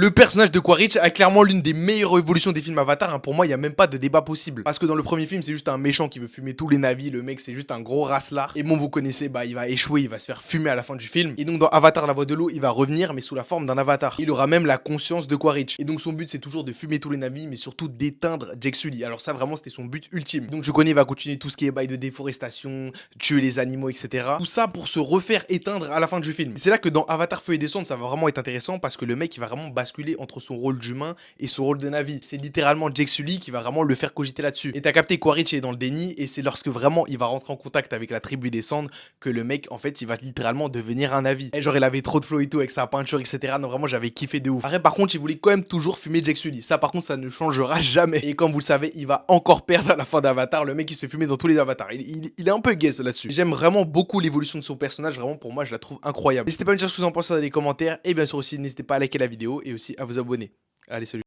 Le personnage de Quaritch a clairement l'une des meilleures évolutions des films Avatar, hein. Pour moi, il n'y a même pas de débat possible. Parce que dans le premier film, c'est juste un méchant qui veut fumer tous les navires, le mec c'est juste un gros racelard. Et bon, vous connaissez, bah il va échouer, il va se faire fumer à la fin du film. Et donc dans Avatar la voix de l'eau, il va revenir, mais sous la forme d'un avatar. Il aura même la conscience de Quaritch. Et donc son but c'est toujours de fumer tous les navires, mais surtout d'éteindre Jake Sully. Alors ça vraiment c'était son but ultime. Donc je connais, il va continuer tout ce qui est bail de déforestation, tuer les animaux, etc. Tout ça pour se refaire éteindre à la fin du film. C'est là que dans Avatar Feu et Descendre, ça va vraiment être intéressant parce que le mec il va vraiment basculer entre son rôle d'humain et son rôle de Navi. C'est littéralement Jake Sully qui va vraiment le faire cogiter là-dessus. Et t'as capté, Quaritch est dans le déni et c'est lorsque vraiment il va rentrer en contact avec la tribu des Cendres que le mec en fait il va littéralement devenir un Navi. Et genre il avait trop de flow et tout avec sa peinture, etc. Non vraiment j'avais kiffé de ouf. Après par contre il voulait quand même toujours fumer Jake Sully. Ça par contre ça ne changera jamais. Et comme vous le savez il va encore perdre à la fin d'Avatar. Le mec il se fait fumer dans tous les avatars. Il est un peu guess là-dessus. J'aime vraiment beaucoup l'évolution de son personnage. Vraiment pour moi je la trouve incroyable. N'hésitez pas à me dire ce que vous en pensez dans les commentaires. Et bien sûr aussi n'hésitez pas à liker la vidéo et aussi à vous abonner. Allez salut.